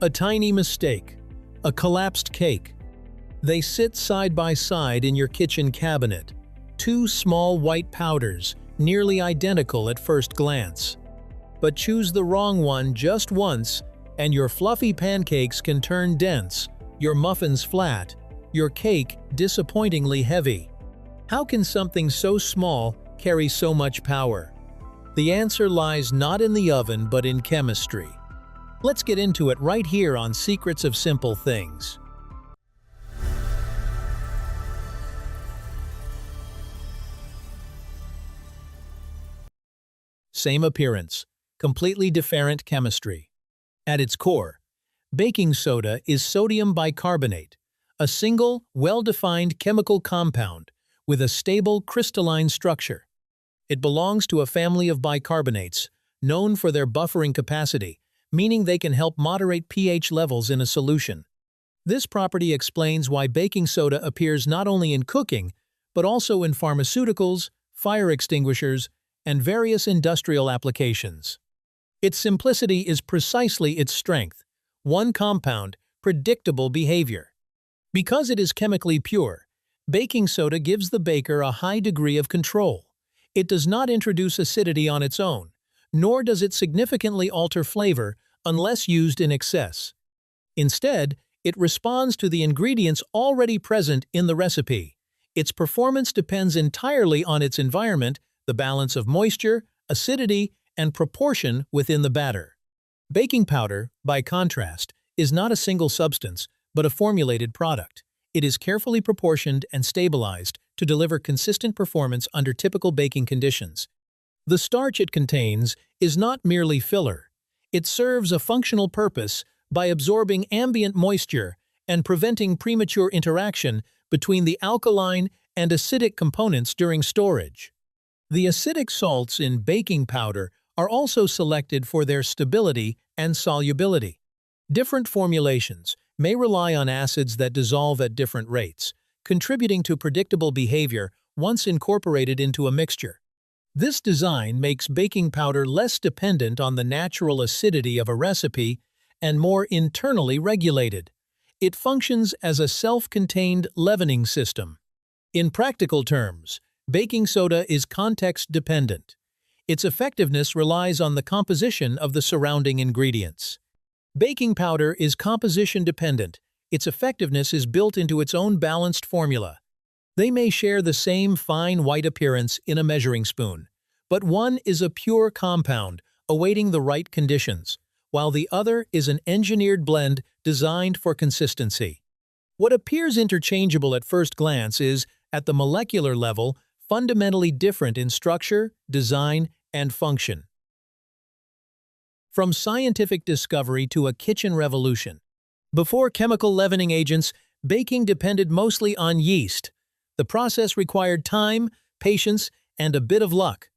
A tiny mistake. A collapsed cake. They sit side by side in your kitchen cabinet. Two small white powders, nearly identical at first glance. But choose the wrong one just once, and your fluffy pancakes can turn dense, your muffins flat, your cake disappointingly heavy. How can something so small carry so much power? The answer lies not in the oven but in chemistry. Let's get into it right here on Secrets of Simple Things. Same appearance, completely different chemistry. At its core, baking soda is sodium bicarbonate, a single, well-defined chemical compound with a stable crystalline structure. It belongs to a family of bicarbonates, known for their buffering capacity, meaning they can help moderate pH levels in a solution. This property explains why baking soda appears not only in cooking, but also in pharmaceuticals, fire extinguishers, and various industrial applications. Its simplicity is precisely its strength. One compound, predictable behavior. Because it is chemically pure, baking soda gives the baker a high degree of control. It does not introduce acidity on its own, nor does it significantly alter flavor unless used in excess. Instead, it responds to the ingredients already present in the recipe. Its performance depends entirely on its environment, the balance of moisture, acidity, and proportion within the batter. Baking powder, by contrast, is not a single substance, but a formulated product. It is carefully proportioned and stabilized to deliver consistent performance under typical baking conditions. The starch it contains is not merely filler. It serves a functional purpose by absorbing ambient moisture and preventing premature interaction between the alkaline and acidic components during storage. The acidic salts in baking powder are also selected for their stability and solubility. Different formulations may rely on acids that dissolve at different rates, contributing to predictable behavior once incorporated into a mixture. This design makes baking powder less dependent on the natural acidity of a recipe and more internally regulated. It functions as a self-contained leavening system. In practical terms, baking soda is context-dependent. Its effectiveness relies on the composition of the surrounding ingredients. Baking powder is composition-dependent. Its effectiveness is built into its own balanced formula. They may share the same fine white appearance in a measuring spoon, but one is a pure compound awaiting the right conditions, while the other is an engineered blend designed for consistency. What appears interchangeable at first glance is, at the molecular level, fundamentally different in structure, design, and function. From scientific discovery to a kitchen revolution. Before chemical leavening agents, baking depended mostly on yeast. The process required time, patience, and a bit of luck.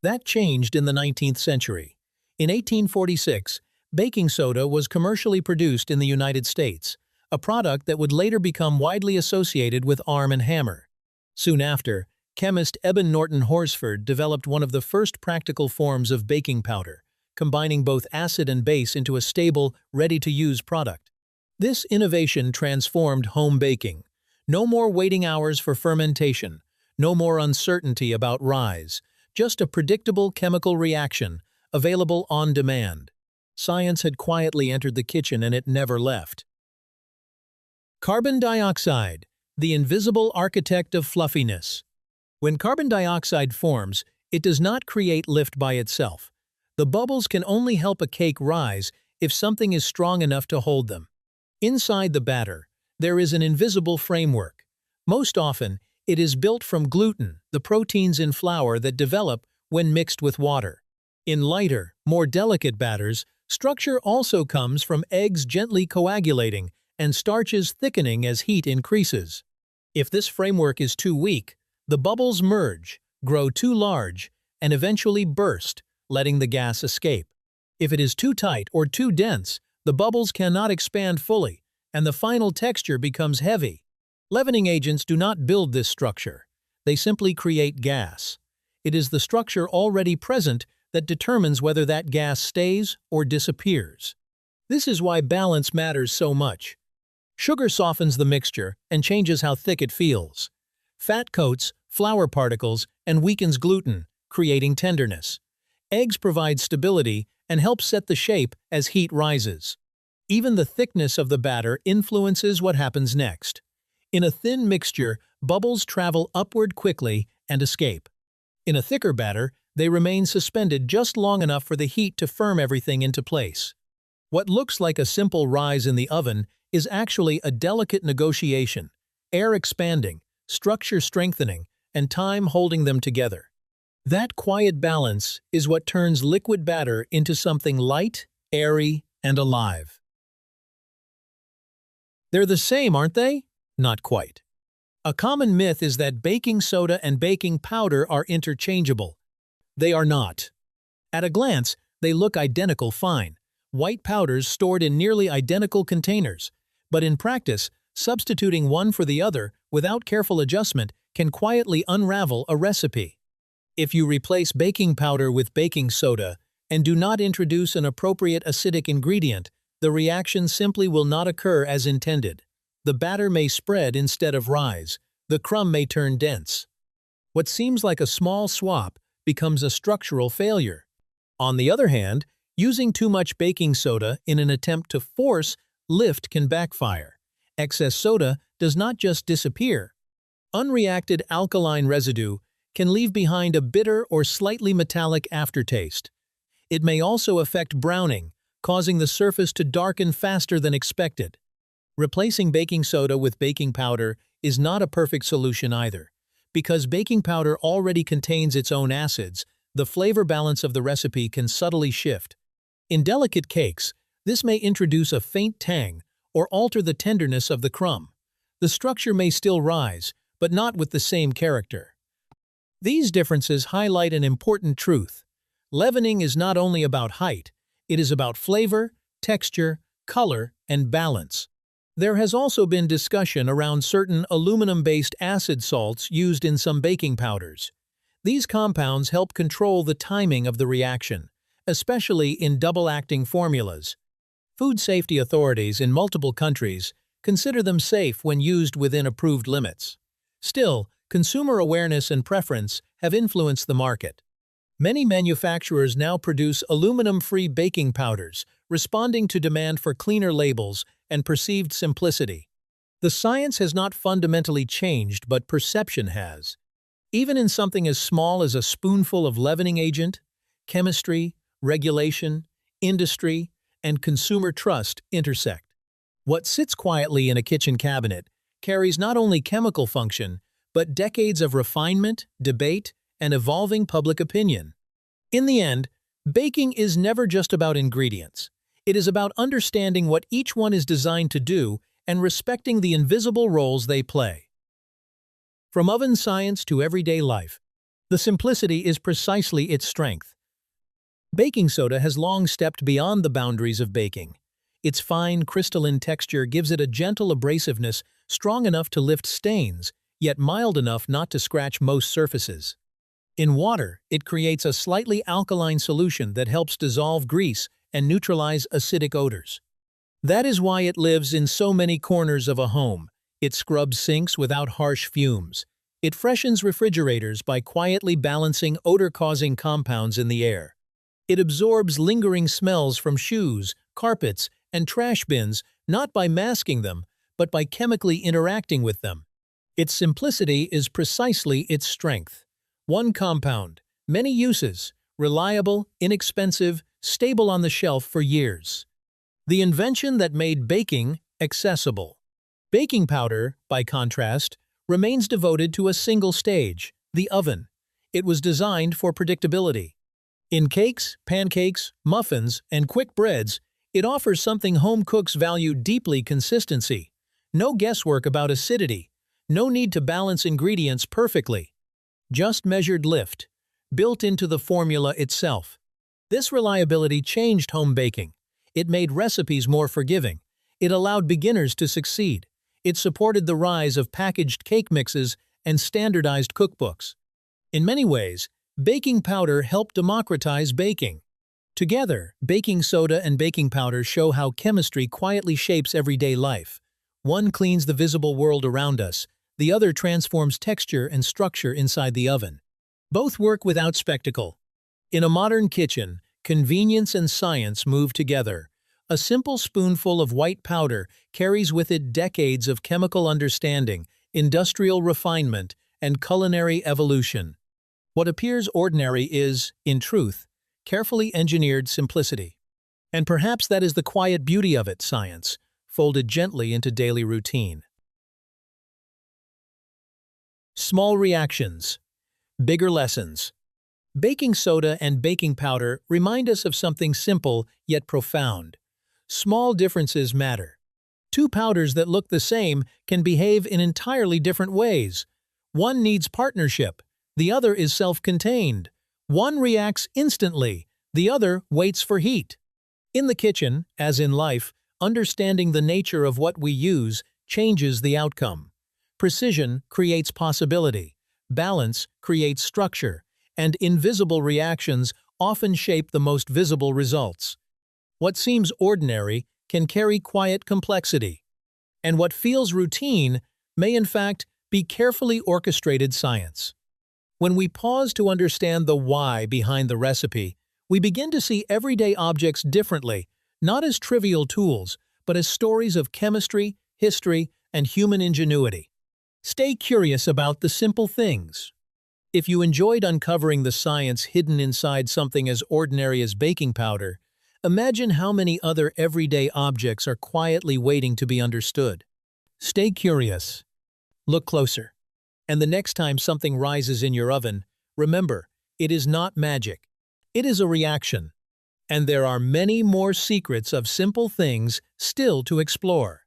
That changed in the 19th century. In 1846, baking soda was commercially produced in the United States, a product that would later become widely associated with Arm & Hammer. Soon after, chemist Eben Norton Horsford developed one of the first practical forms of baking powder, combining both acid and base into a stable, ready-to-use product. This innovation transformed home baking. No more waiting hours for fermentation, no more uncertainty about rise, just a predictable chemical reaction, available on demand. Science had quietly entered the kitchen and it never left. Carbon dioxide, the invisible architect of fluffiness. When carbon dioxide forms, it does not create lift by itself. The bubbles can only help a cake rise if something is strong enough to hold them. Inside the batter, there is an invisible framework. Most often, it is built from gluten, the proteins in flour that develop when mixed with water. In lighter, more delicate batters, structure also comes from eggs gently coagulating and starches thickening as heat increases. If this framework is too weak, the bubbles merge, grow too large, and eventually burst, letting the gas escape. If it is too tight or too dense, the bubbles cannot expand fully, and the final texture becomes heavy. Leavening agents do not build this structure. They simply create gas. It is the structure already present that determines whether that gas stays or disappears. This is why balance matters so much. Sugar softens the mixture and changes how thick it feels. Fat coats flour particles and weakens gluten, creating tenderness. Eggs provide stability and help set the shape as heat rises. Even the thickness of the batter influences what happens next. In a thin mixture, bubbles travel upward quickly and escape. In a thicker batter, they remain suspended just long enough for the heat to firm everything into place. What looks like a simple rise in the oven is actually a delicate negotiation, air expanding, structure strengthening, and time holding them together. That quiet balance is what turns liquid batter into something light, airy, and alive. They're the same, aren't they? Not quite. A common myth is that baking soda and baking powder are interchangeable. They are not. At a glance, they look identical fine, white powders stored in nearly identical containers. But in practice, substituting one for the other without careful adjustment can quietly unravel a recipe. If you replace baking powder with baking soda and do not introduce an appropriate acidic ingredient, the reaction simply will not occur as intended. The batter may spread instead of rise. The crumb may turn dense. What seems like a small swap becomes a structural failure. On the other hand, using too much baking soda in an attempt to force lift can backfire. Excess soda does not just disappear. Unreacted alkaline residue can leave behind a bitter or slightly metallic aftertaste. It may also affect browning, causing the surface to darken faster than expected. Replacing baking soda with baking powder is not a perfect solution either. Because baking powder already contains its own acids, the flavor balance of the recipe can subtly shift. In delicate cakes, this may introduce a faint tang or alter the tenderness of the crumb. The structure may still rise, but not with the same character. These differences highlight an important truth. Leavening is not only about height, it is about flavor, texture, color, and balance. There has also been discussion around certain aluminum-based acid salts used in some baking powders. These compounds help control the timing of the reaction, especially in double-acting formulas. Food safety authorities in multiple countries consider them safe when used within approved limits. Still, consumer awareness and preference have influenced the market. Many manufacturers now produce aluminum-free baking powders, responding to demand for cleaner labels and perceived simplicity. The science has not fundamentally changed, but perception has. Even in something as small as a spoonful of leavening agent, chemistry, regulation, industry, and consumer trust intersect. What sits quietly in a kitchen cabinet carries not only chemical function, but decades of refinement, debate, and evolving public opinion. In the end, baking is never just about ingredients. It is about understanding what each one is designed to do and respecting the invisible roles they play. From oven science to everyday life, the simplicity is precisely its strength. Baking soda has long stepped beyond the boundaries of baking. Its fine, crystalline texture gives it a gentle abrasiveness strong enough to lift stains, yet mild enough not to scratch most surfaces. In water, it creates a slightly alkaline solution that helps dissolve grease and neutralize acidic odors. That is why it lives in so many corners of a home. It scrubs sinks without harsh fumes. It freshens refrigerators by quietly balancing odor-causing compounds in the air. It absorbs lingering smells from shoes, carpets, and trash bins not by masking them, but by chemically interacting with them. Its simplicity is precisely its strength. One compound, many uses, reliable, inexpensive, stable on the shelf for years. The invention that made baking accessible. Baking powder, by contrast, remains devoted to a single stage, the oven. It was designed for predictability. In cakes, pancakes, muffins, and quick breads, it offers something home cooks value deeply: consistency. No guesswork about acidity. No need to balance ingredients perfectly. Just measured lift, built into the formula itself. This reliability changed home baking. It made recipes more forgiving. It allowed beginners to succeed. It supported the rise of packaged cake mixes and standardized cookbooks. In many ways, baking powder helped democratize baking. Together, baking soda and baking powder show how chemistry quietly shapes everyday life. One cleans the visible world around us, the other transforms texture and structure inside the oven. Both work without spectacle. In a modern kitchen, convenience and science move together. A simple spoonful of white powder carries with it decades of chemical understanding, industrial refinement, and culinary evolution. What appears ordinary is, in truth, carefully engineered simplicity. And perhaps that is the quiet beauty of it, science, folded gently into daily routine. Small reactions, bigger lessons. Baking soda and baking powder remind us of something simple yet profound. Small differences matter. Two powders that look the same can behave in entirely different ways. One needs partnership, the other is self-contained. One reacts instantly, the other waits for heat. In the kitchen, as in life, understanding the nature of what we use changes the outcome. Precision creates possibility, balance creates structure, and invisible reactions often shape the most visible results. What seems ordinary can carry quiet complexity, and what feels routine may in fact be carefully orchestrated science. When we pause to understand the why behind the recipe, we begin to see everyday objects differently, not as trivial tools, but as stories of chemistry, history, and human ingenuity. Stay curious about the simple things. If you enjoyed uncovering the science hidden inside something as ordinary as baking powder, imagine how many other everyday objects are quietly waiting to be understood. Stay curious. Look closer. And the next time something rises in your oven, remember, it is not magic. It is a reaction. And there are many more secrets of simple things still to explore.